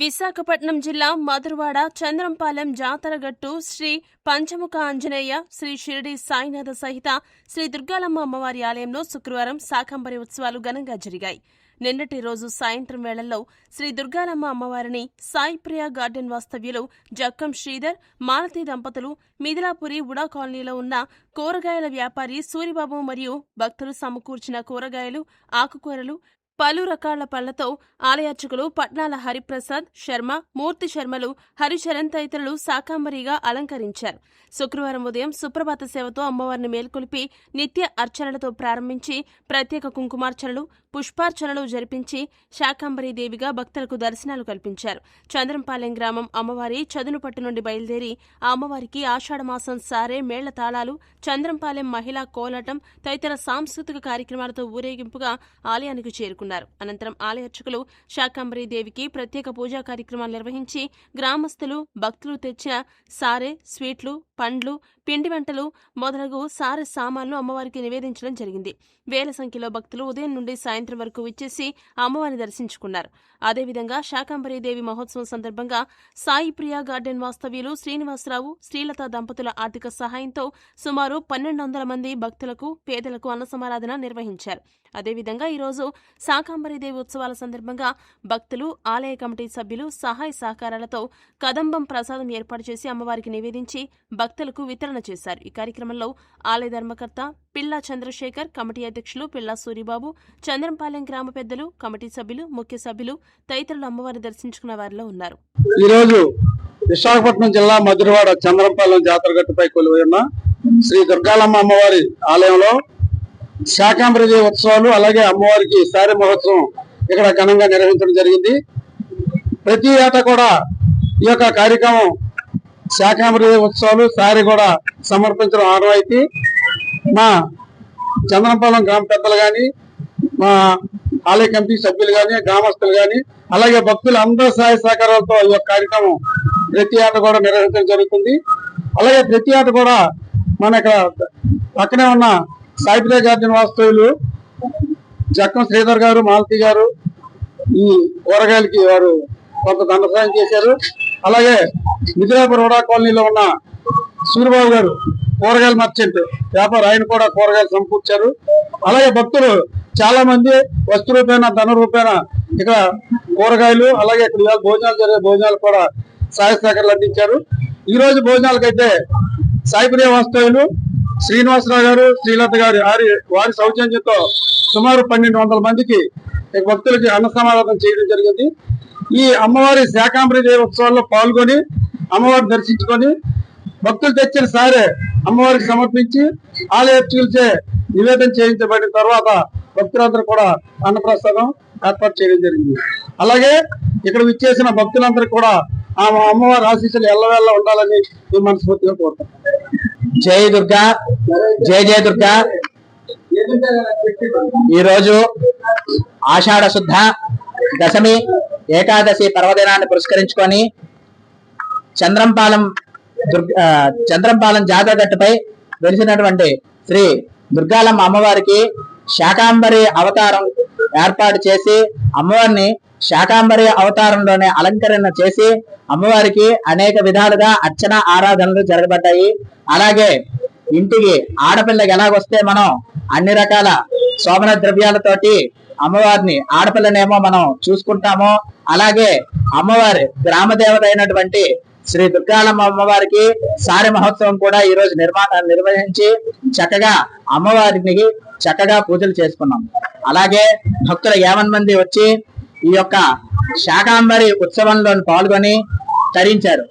విశాఖపట్నం జిల్లా మధురవాడ చంద్రంపాలెం జాతరగట్టు శ్రీ పంచముఖ ఆంజనేయ శ్రీ షిరిడి సాయినాథ సహిత శ్రీ దుర్గాలమ్మ అమ్మవారి ఆలయంలో శుక్రవారం శాకంబరి ఉత్సవాలు ఘనంగా జరిగాయి. నిన్నటి రోజు సాయంత్రం వేళల్లో శ్రీ దుర్గాలమ్మ అమ్మవారిని సాయిప్రియ గార్డెన్ వాస్తవ్యులు జక్కం శ్రీధర్, మాలతి దంపతులు మిథిలాపురి ఉడా కాలనీలో ఉన్న కూరగాయల వ్యాపారి సూరిబాబు మరియు భక్తులు సమకూర్చిన కూరగాయలు, ఆకుకూరలు, పలు రకాల పళ్లతో ఆలయార్చకులు పట్నాల హరిప్రసాద్ శర్మ, మూర్తి శర్మలు, హరిశరణ్ తదితరులు శాకంబరిగా అలంకరించారు. శుక్రవారం ఉదయం సుప్రభాత సేవతో అమ్మవారిని మేల్కొలిపి నిత్య అర్చనలతో ప్రారంభించి ప్రత్యేక కుంకుమార్చనలు, పుష్పార్చనలు జరిపించి శాకంబరీదేవిగా భక్తులకు దర్శనాలు కల్పించారు. చంద్రంపాలెం గ్రామం అమ్మవారి చదునుపట్టు నుండి బయలుదేరి ఆ అమ్మవారికి ఆషాఢమాసం సారే, మేళ్ల తాళాలు, చంద్రంపాలెం మహిళా కోలాటం తదితర సాంస్కృతిక కార్యక్రమాలతో ఊరేగింపుగా ఆలయానికి చేరుకున్నారు. అనంతరం ఆలయార్చకులు శాకంబరీదేవికి ప్రత్యేక పూజా కార్యక్రమాలు నిర్వహించి గ్రామస్తులు, భక్తులు తెచ్చిన సారె, స్వీట్లు, పండ్లు, పిండి వంటలు మొదలగు సారె సామాన్లు అమ్మవారికి నివేదించడం జరిగింది. వేల సంఖ్యలో భక్తులు ఉదయం నుండి సాయంత్రం వరకు విచ్చేసి అమ్మవారిని దర్శించుకున్నారు. అదేవిధంగా శాకంబరీదేవి మహోత్సవం సందర్భంగా సాయిప్రియ గార్డెన్ వాస్తవ్యులు శ్రీనివాసరావు, శ్రీలత దంపతుల ఆర్థిక సహాయంతో సుమారు 1200 మంది భక్తులకు, పేదలకు అన్న సమారాధన నిర్వహించారు. అదేవిధంగా ఈరోజు శాకంబరీదేవి ఉత్సవాల సందర్భంగా భక్తులు, ఆలయ కమిటీ సభ్యులు సహాయ సహకారాలతో కదంబం ప్రసాదం ఏర్పాటు చేసి అమ్మవారికి నివేదించి భక్తులకు వితరణ చేశారు. ఈ కార్యక్రమంలో ఆలయ ధర్మకర్త పిల్లా చంద్రశేఖర్, కమిటీ అధ్యక్షులు పిల్లా సూరిబాబు, చంద్రంపాలెం గ్రామ పెద్దలు, కమిటీ సభ్యులు, ముఖ్య సభ్యులు తదితరులు అమ్మవారిని దర్శించుకున్న వారిలో ఉన్నారు. ఈరోజు విశాఖపట్నం జిల్లా మధురవాడ చంద్రంపాలెం జాతరగట్టుపై కొలువై ఉన్న శ్రీ దుర్గాలమ్మ అమ్మవారి ఆలయంలో శాకంబరీదేవి ఉత్సవాలు, అలాగే అమ్మవారికి సారె మహోత్సవం ఇక్కడ ఘనంగా నిర్వహించడం జరిగింది. ప్రతి ఏటా కూడా ఈ యొక్క కార్యక్రమం శాకంబరీదేవి ఉత్సవాలు, సారె కూడా సమర్పించడం ఆనవాయితీ. మా చంద్రంపాలెం గ్రామ పెద్దలు కానీ, మా ఆలయ కమిటీ సభ్యులు కానీ, గ్రామస్తులు కానీ, అలాగే భక్తులు అందరూ సహాయ సహకారాలతో ఈ యొక్క కార్యక్రమం ప్రతి ఏటా కూడా నిర్వహించడం జరుగుతుంది. అలాగే ప్రతి ఏటా కూడా మన ఇక్కడ పక్కనే ఉన్న సాయిప్రియ గార్డెన్ వాస్తవ్యులు జక్కం శ్రీధర్ గారు, మాలతి గారు ఈ కూరగాయలకి వారు కొంత ధన సాయం చేశారు. అలాగే మిథిలాపురి ఉడా కాలనీలో ఉన్న సూరిబాబు గారు కూరగాయల మర్చెంట్ వ్యాపారం, ఆయన కూడా కూరగాయలు సమకూర్చారు. అలాగే భక్తులు చాలా మంది వస్తు రూపేణ, ధన రూపేణ ఇక్కడ కూరగాయలు, అలాగే ఇక్కడ భోజనాలు జరిగే భోజనాలు కూడా సహాయ సహకారాలు అందించారు. ఈ రోజు భోజనాలకైతే సాయిప్రియ వాస్తవ్యులు శ్రీనివాసరావు గారు, శ్రీలత గారు వారి సౌజన్యంతో సుమారు 1200 మందికి భక్తులకి అన్న సమారాధన చేయడం జరిగింది. ఈ అమ్మవారి శాకంబరీదేవి ఉత్సవాల్లో పాల్గొని అమ్మవారిని దర్శించుకొని భక్తులు తెచ్చిన సారే అమ్మవారికి సమర్పించి ఆలయార్చకులచే నివేదన చేయించబడిన తర్వాత భక్తులందరూ కూడా అన్నప్రసాదం ఏర్పాటు చేయడం జరిగింది. అలాగే ఇక్కడ విచ్చేసిన భక్తులందరూ కూడా ఆ అమ్మవారి ఆశీస్సులు ఎల్లవేళ్ళ ఉండాలని ఈ మనస్ఫూర్తిగా కోరుతాం. జై దుర్గా, జై జయ దుర్గా. ఈరోజు ఆషాఢ శుద్ధ దశమి ఏకాదశి పర్వదినాన్ని పురస్కరించుకొని చంద్రంపాలెం జాతరగట్టుపై వెలిసినటువంటి శ్రీ దుర్గాలమ్మ అమ్మవారికి శాకంబరి అవతారం ఏర్పాటు చేసి అమ్మవారిని శాకంబరి అవతారంలోనే అలంకరణ చేసి అమ్మవారికి అనేక విధాలుగా అర్చన ఆరాధనలు జరగబడ్డాయి. అలాగే ఇంటికి ఆడపిల్లకి ఎలాగొస్తే మనం అన్ని రకాల శోభన ద్రవ్యాలతోటి అమ్మవారిని, ఆడపిల్లనేమో మనం చూసుకుంటామో, అలాగే అమ్మవారి గ్రామదేవత అయినటువంటి శ్రీ దుర్గాలమ్మ అమ్మవారికి సారె మహోత్సవం కూడా ఈ రోజు నిర్వహించి చక్కగా అమ్మవారికి చక్కగా పూజలు చేసుకున్నాం. అలాగే భక్తులు 50 మంది వచ్చి ఈ యొక్క శాకంబరి ఉత్సవంలో పాల్గొని తరించారు.